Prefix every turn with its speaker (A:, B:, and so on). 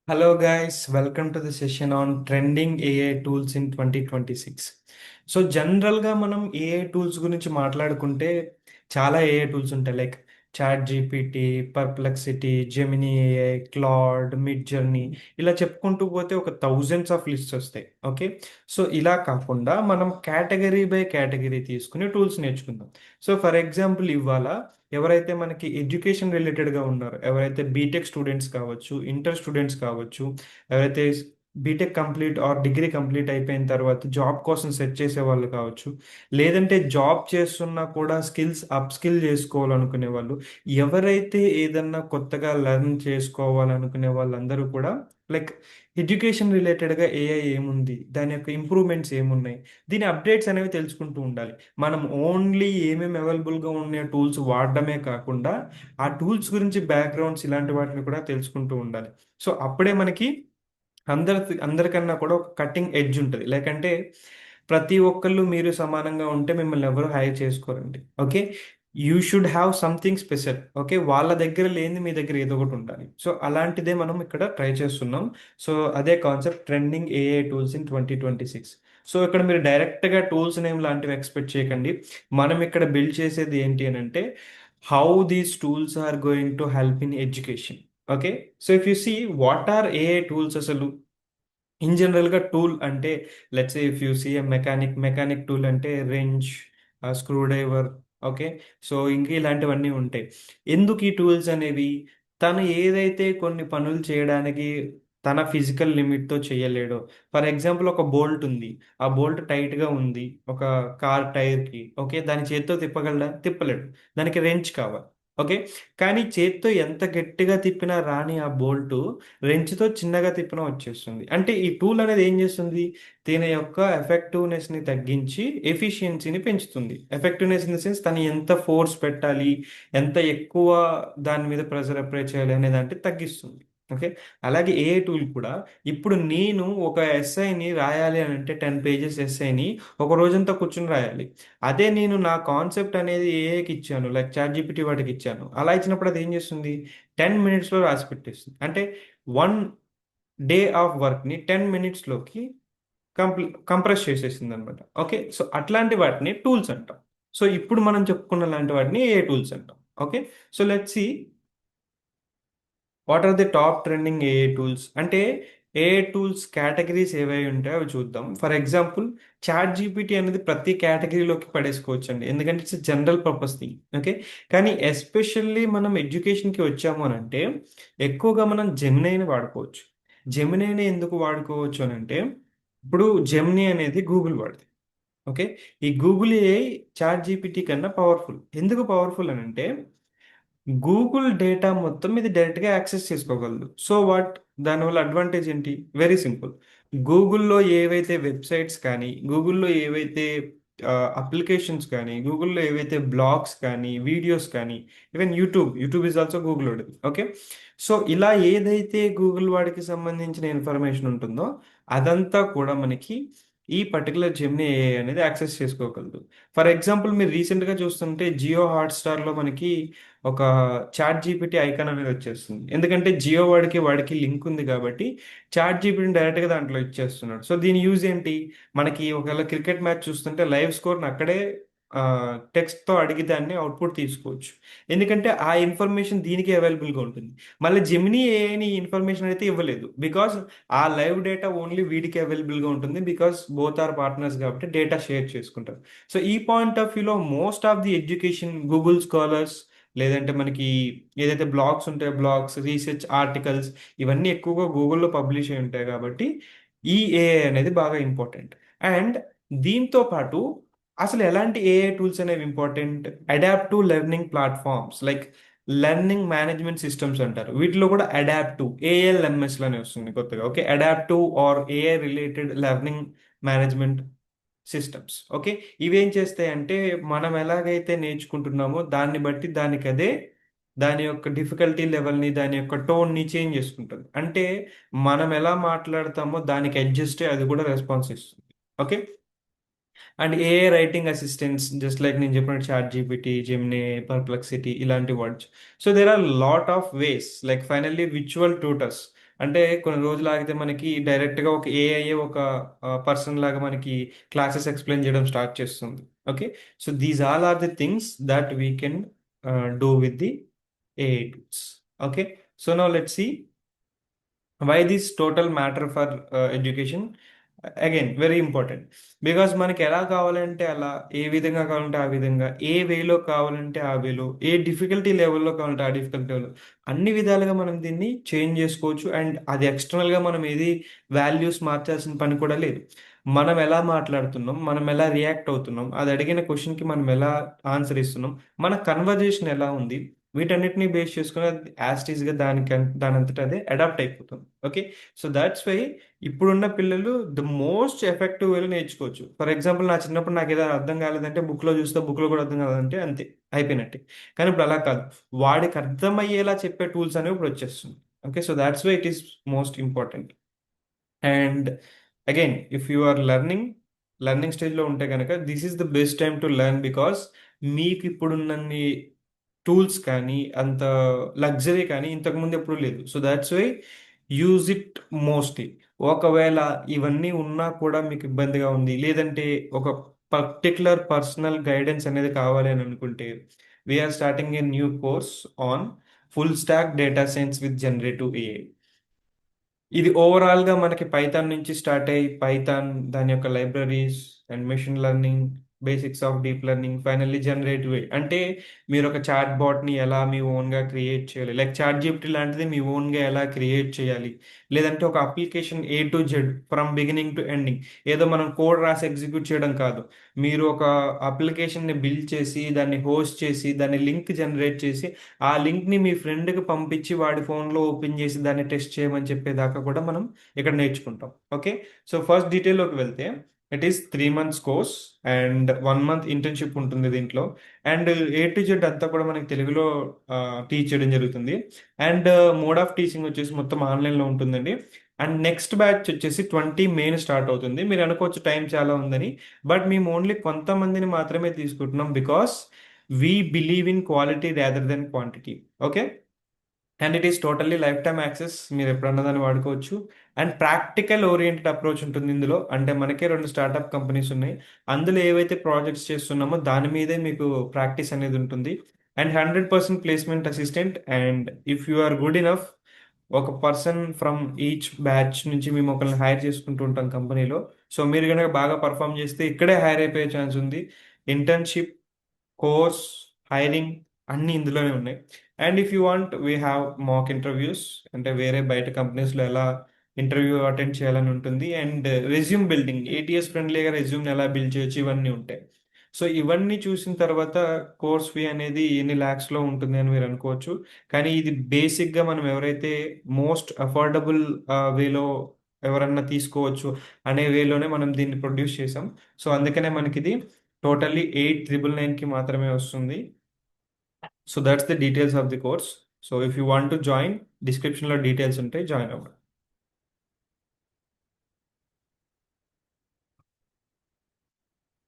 A: Hello, guys. Welcome to the session on trending AI tools in 2026. So జనరల్గా మనం AI tools గురించి మాట్లాడుకుంటే చాలా ఏఐ టూల్స్ ఉంటాయి. Like ChatGPT, Perplexity, Gemini AI, Claude, Midjourney, ఇలా చెప్పుకుంటూ పోతే ఒక థౌజండ్స్ ఆఫ్ లిస్ట్స్ వస్తాయి. ఓకే, సో ఇలా కాకుండా మనం కేటగిరీ బై కేటగిరీ తీసుకుని టూల్స్ నేర్చుకుందాం. సో ఫర్ ఎగ్జాంపుల్ ఇవాళ ఎవరైతే మనకి ఎడ్యుకేషన్ రిలేటెడ్గా ఉన్నారో, ఎవరైతే బీటెక్ స్టూడెంట్స్ కావచ్చు, ఇంటర్ స్టూడెంట్స్ కావచ్చు, ఎవరైతే BTech complete or degree complete అయిపోయిన తర్వాత జాబ్ కోసం సెట్ చేసే వాళ్ళు కావచ్చు, లేదంటే జాబ్ చేస్తున్నా కూడా స్కిల్స్ అప్ స్కిల్ చేసుకోవాలనుకునే వాళ్ళు, ఎవరైతే ఏదన్నా కొత్తగా లెర్న్ చేసుకోవాలనుకునే వాళ్ళందరూ కూడా లైక్ ఎడ్యుకేషన్ రిలేటెడ్గా ఏఐ ఏముంది, దాని యొక్క ఇంప్రూవ్మెంట్స్ ఏమున్నాయి, దీని అప్డేట్స్ అనేవి తెలుసుకుంటూ ఉండాలి. మనం ఓన్లీ ఏమేమి అవైలబుల్గా ఉన్న టూల్స్ వాడడమే కాకుండా ఆ టూల్స్ గురించి బ్యాక్గ్రౌండ్స్ ఇలాంటి వాటిని కూడా తెలుసుకుంటూ ఉండాలి. సో అప్పుడే మనకి అందరికన్నా కూడా ఒక కటింగ్ ఎడ్జ్ ఉంటుంది. లేకంటే ప్రతి ఒక్కళ్ళు మీరు సమానంగా ఉంటే మిమ్మల్ని ఎవరు హైర్ చేసుకోరండి. Okay, you should have something special. Okay, వాళ్ళ దగ్గర లేనిది మీ దగ్గర ఏదో ఒకటి ఉండాలి. సో అలాంటిదే మనం ఇక్కడ ట్రై చేస్తున్నాం. సో అదే concept trending AI tools in 2026. So ఇక్కడ మీరు డైరెక్ట్గా టూల్స్ నేమ్ లాంటివి ఎక్స్పెక్ట్ చేయకండి. మనం ఇక్కడ బిల్డ్ చేసేది ఏంటి అని అంటే how these tools are going to help in education. Okay, so if you see what are AI tools అసలు ఇన్ జనరల్గా టూల్ అంటే, let's if you see a mechanic tool అంటే wrench, screwdriver. Okay, so ఇంక ఇలాంటివన్నీ ఉంటాయి. ఎందుకు ఈ tools అనేవి? తను ఏదైతే కొన్ని పనులు చేయడానికి తన ఫిజికల్ లిమిట్తో చేయలేడో, ఫర్ ఎగ్జాంపుల్ ఒక బోల్ట్ ఉంది, ఆ బోల్ట్ టైట్గా ఉంది ఒక కార్ టైర్కి. ఓకే, దాని చేత్తో తిప్పగలడా? తిప్పలేడు. దానికి రెంచ్ కావాలి. ఓకే, కానీ చేత్తో ఎంత గట్టిగా తిప్పినా రాని ఆ బోల్టు రెంచ్తో చిన్నగా తిప్పినా వచ్చేస్తుంది. అంటే ఈ టూల్ అనేది ఏం చేస్తుంది? దీని యొక్క ఎఫెక్టివ్నెస్ని తగ్గించి ఎఫిషియన్సీని పెంచుతుంది. ఎఫెక్టివ్నెస్ ఇన్ ద సెన్స్ తను ఎంత ఫోర్స్ పెట్టాలి, ఎంత ఎక్కువ దాని మీద ప్రెషర్ అప్లై చేయాలి అనే దాంట్లో తగ్గిస్తుంది. ఓకే, అలాగే ఏ టూల్ కూడా ఇప్పుడు నేను ఒక ఎస్ఐని రాయాలి అని అంటే 10 పేజెస్ ఎస్ఐని ఒక రోజంతా కూర్చుని రాయాలి. అదే నేను నా కాన్సెప్ట్ అనేది ఏఐకి ఇచ్చాను, లైక్ చాట్ జీపీటీ వాటికి ఇచ్చాను, అలా ఇచ్చినప్పుడు అది ఏం చేస్తుంది? 10 మినిట్స్లో రాసి పెట్టేస్తుంది. అంటే 1 డే ఆఫ్ వర్క్ని 10 మినిట్స్లోకి కంప్రెస్ చేసేసింది అనమాట. ఓకే, సో అట్లాంటి వాటిని టూల్స్ అంటాం. సో ఇప్పుడు మనం చెప్పుకున్న లాంటి వాటిని ఏ టూల్స్ అంటాం. Okay, so let's see what are the top trending AI tools. అంటే ఏఐ టూల్స్ కేటగిరీస్ ఏవై ఉంటాయో అవి చూద్దాం. ఫర్ ఎగ్జాంపుల్ చాట్ జీపీటీ అనేది ప్రతి కేటగిరీలోకి పడేసుకోవచ్చు అండి, ఎందుకంటే it's general purpose thing. Okay, కానీ ఎస్పెషల్లీ మనం ఎడ్యుకేషన్కి వచ్చాము అని అంటే ఎక్కువగా మనం జెమినైని వాడుకోవచ్చు. జెమినైని ఎందుకు వాడుకోవచ్చు అని అంటే ఇప్పుడు జెమినీ అనేది గూగుల్ వాడుతుంది. ఓకే, ఈ గూగుల్ ఏఐ చాట్ జీపీటీ కన్నా పవర్ఫుల్. ఎందుకు పవర్ఫుల్ అని అంటే గూగుల్ డేటా మొత్తం ఇది డైరెక్ట్గా యాక్సెస్ చేసుకోగలదు. సో వాట్, దానివల్ల అడ్వాంటేజ్ ఏంటి? Very simple. గూగుల్లో ఏవైతే వెబ్సైట్స్ కానీ, గూగుల్లో ఏవైతే అప్లికేషన్స్ కానీ, గూగుల్లో ఏవైతే బ్లాగ్స్ కానీ, వీడియోస్ కానీ, even YouTube is also Google వాడిది. ఓకే, సో ఇలా ఏదైతే గూగుల్ వాడికి సంబంధించిన ఇన్ఫర్మేషన్ ఉంటుందో అదంతా కూడా మనకి ఈ పర్టికులర్ జెమినీ ఏఐ అనేది యాక్సెస్ చేసుకోగలదు. ఫర్ ఎగ్జాంపుల్ మీరు రీసెంట్గా చూస్తుంటే జియో హాట్స్టార్లో మనకి ఒక చాట్ జీపీటీ ఐకాన్ అనేది వచ్చేస్తుంది. ఎందుకంటే జియో వాడికి లింక్ ఉంది కాబట్టి చాట్ జీపీటీని డైరెక్ట్గా దాంట్లో ఇచ్చేస్తున్నాడు. సో దీని యూజ్ ఏంటి? మనకి ఒకవేళ క్రికెట్ మ్యాచ్ చూస్తుంటే లైవ్ స్కోర్ని అక్కడే టెక్స్ట్తో అడిగి దాన్ని అవుట్పుట్ తీసుకోవచ్చు. ఎందుకంటే ఆ ఇన్ఫర్మేషన్ దీనికి అవైలబుల్గా ఉంటుంది. మళ్ళీ జెమినీ ఏఐని ఈ ఇన్ఫర్మేషన్ అయితే ఇవ్వలేదు, బికాస్ ఆ లైవ్ డేటా ఓన్లీ వీడికి అవైలబుల్గా ఉంటుంది. బికాస్ బోత్ ఆర్ పార్ట్నర్స్ కాబట్టి డేటా షేర్ చేసుకుంటారు. సో ఈ పాయింట్ ఆఫ్ వ్యూలో most of the education Google scholars, లేదంటే మనకి ఏదైతే బ్లాగ్స్ ఉంటాయో బ్లాగ్స్, రీసెర్చ్ ఆర్టికల్స్, ఇవన్నీ ఎక్కువగా గూగుల్లో పబ్లిష్ అయి ఉంటాయి కాబట్టి ఈ ఏఐ అనేది బాగా ఇంపార్టెంట్. అండ్ దీంతో పాటు అసలు ఎలాంటి ఏఐ టూల్స్ అనేవి important? Adaptive learning platforms like learning management systems అంటారు. వీటిలో కూడా అడాప్టివ్ ఏఎల్ఎంఎస్ లోనే వస్తుంది కొత్తగా. Okay, adaptive or AI related learning management systems. Okay, ఇవేం చేస్తాయంటే మనం ఎలాగైతే నేర్చుకుంటున్నామో దాన్ని బట్టి దానికి అదే దాని యొక్క డిఫికల్టీ లెవెల్ని, దాని యొక్క టోన్ని చేంజ్ చేసుకుంటుంది. అంటే మనం ఎలా మాట్లాడతామో దానికి అడ్జస్ట్ అది కూడా రెస్పాన్స్ ఇస్తుంది. Okay, and AI writing assistants just like నేను చెప్పినట్టు చాట్ జీపీటీ, జెమినీ, పర్ప్లెక్సిటీ, ఇలాంటి words. So there are lot of ways. Like finally విచువల్ ట్యూటర్స్. అంటే కొన్ని రోజులు ఆగితే మనకి డైరెక్ట్గా ఒక ఏఐ ఒక పర్సన్ లాగా మనకి క్లాసెస్ ఎక్స్ప్లెయిన్ చేయడం స్టార్ట్ చేస్తుంది. Okay, so these all are the things that we can do with the AI tools. Okay, so now let's see why this total matter for education. Again very important, because మనకి ఎలా కావాలంటే అలా, ఏ విధంగా కావాలంటే ఆ విధంగా, ఏ వేలో కావాలంటే ఆ వేలో, ఏ డిఫికల్టీ లెవెల్లో కావాలంటే ఆ డిఫికల్టీ లెవెల్, అన్ని విధాలుగా మనం దీన్ని చేంజ్ చేసుకోవచ్చు. అండ్ అది ఎక్స్టర్నల్గా మనం ఏది వాల్యూస్ మార్చాల్సిన పని కూడా లేదు. మనం ఎలా మాట్లాడుతున్నాం, మనం ఎలా రియాక్ట్ అవుతున్నాం, అది అడిగిన క్వశ్చన్కి మనం ఎలా ఆన్సర్ ఇస్తున్నాం, మన కన్వర్జేషన్ ఎలా ఉంది, వీటన్నిటిని బేస్ చేసుకుని యాస్టీస్గా దానంతట అదే అడాప్ట్ అయిపోతుంది. ఓకే, సో దాట్స్ వై ఇప్పుడున్న పిల్లలు ద మోస్ట్ ఎఫెక్టివ్ వేలో నేర్చుకోవచ్చు. ఫర్ ఎగ్జాంపుల్ నా చిన్నప్పుడు నాకు ఏదైనా అర్థం కాలేదంటే బుక్లో చూస్తే బుక్లో కూడా అర్థం కాలేదంటే అంతే, అయిపోయినట్టే. కానీ ఇప్పుడు అలా కాదు, వాడికి అర్థమయ్యేలా చెప్పే టూల్స్ అనేవి ఇప్పుడు వచ్చేస్తుంది. Okay, so that's why it is most important. And again if you are learning స్టేజ్లో ఉంటే కనుక this is the best time to learn, because మీకు ఇప్పుడున్నన్ని టూల్స్ కానీ అంత లగ్జరీ కానీ ఇంతకుముందు ఎప్పుడు లేదు. So that's why use it mostly. ఒకవేళ ఇవన్నీ ఉన్నా కూడా మీకు ఇబ్బందిగా ఉంది, లేదంటే ఒక పర్టికులర్ పర్సనల్ గైడెన్స్ అనేది కావాలి అని అనుకుంటే, we're starting a new course on full stack data science with generative AI. ఇది ఓవరాల్గా మనకి పైథాన్ నుంచి స్టార్ట్ అయ్యి, పైథాన్ దాని యొక్క libraries and machine learning, basics of deep learning, finally generative. అంటే మీరు ఒక చాట్ బాట్ని ఎలా మీ ఓన్గా క్రియేట్ చేయాలి, లైక్ చాట్ జీపీటీ లాంటిది మీ ఓన్గా ఎలా క్రియేట్ చేయాలి, లేదంటే ఒక application A to Z from beginning to ending, ఏదో మనం కోడ్ రాసి ఎగ్జిక్యూట్ చేయడం కాదు, మీరు ఒక అప్లికేషన్ని బిల్డ్ చేసి దాన్ని హోస్ట్ చేసి దాన్ని లింక్ జనరేట్ చేసి ఆ లింక్ని మీ ఫ్రెండ్కి పంపించి వాడి ఫోన్లో ఓపెన్ చేసి దాన్ని టెస్ట్ చేయమని చెప్పేదాకా కూడా మనం ఇక్కడ నేర్చుకుంటాం. ఓకే, సో ఫస్ట్ డీటెయిల్లోకి వెళ్తే, it is 3 months course and 1 month internship ఉంటుంది దీంట్లో. అండ్ A to Z అంతా కూడా మనకి తెలుగులో టీచ్ చేయడం జరుగుతుంది. అండ్ మోడ్ ఆఫ్ టీచింగ్ వచ్చేసి మొత్తం ఆన్లైన్లో ఉంటుందండి. అండ్ నెక్స్ట్ బ్యాచ్ వచ్చేసి 20 May స్టార్ట్ అవుతుంది. మీరు అనుకోవచ్చు టైం చాలా ఉందని, బట్ మేము ఓన్లీ కొంతమందిని మాత్రమే తీసుకుంటున్నాం, because we believe in quality rather than quantity. Okay, and it is totally life time access, మీరు ఎప్పుడన్నా దాన్ని వాడుకోవచ్చు. అండ్ ప్రాక్టికల్ ఓరియంటెడ్ అప్రోచ్ ఉంటుంది ఇందులో. అంటే మనకే 2 స్టార్టప్ కంపెనీస్ ఉన్నాయి, అందులో ఏవైతే ప్రాజెక్ట్స్ చేస్తున్నామో దాని మీదే మీకు ప్రాక్టీస్ అనేది ఉంటుంది. And 100% placement assistant. And if you are good enough, ఒక పర్సన్ ఫ్రమ్ ఈచ్ బ్యాచ్ నుంచి మేము ఒకరిని హైర్ చేసుకుంటూ ఉంటాం కంపెనీలో. సో మీరు కనుక బాగా పర్ఫామ్ చేస్తే ఇక్కడే హైర్ అయిపోయే ఛాన్స్ ఉంది. ఇంటర్న్షిప్, కోర్స్, హైరింగ్ అన్నీ ఇందులోనే ఉన్నాయి. And if you want, we have mock interviews, అంటే వేరే బయట కంపెనీస్లో ఎలా ఇంటర్వ్యూ అటెండ్ చేయాలని ఉంటుంది. అండ్ రెజ్యూమ్ బిల్డింగ్, ATS ఫ్రెండ్లీగా రెజ్యూమ్ని ఎలా బిల్డ్ చేయొచ్చు, ఇవన్నీ ఉంటాయి. సో ఇవన్నీ చూసిన తర్వాత కోర్స్ ఫీ అనేది ఎన్ని ల్యాక్స్లో ఉంటుంది అని మీరు అనుకోవచ్చు. కానీ ఇది బేసిక్గా మనం ఎవరైతే మోస్ట్ అఫోర్డబుల్ వేలో ఎవరన్నా తీసుకోవచ్చు అనే వేలోనే మనం దీన్ని ప్రొడ్యూస్ చేసాం. సో అందుకనే మనకి ఇది టోటల్లీ 8,999కి మాత్రమే వస్తుంది. So that's the details of the course. So if you want to join, డిస్క్రిప్షన్లో డీటెయిల్స్ ఉంటాయి, జాయిన్ అవ్వండి.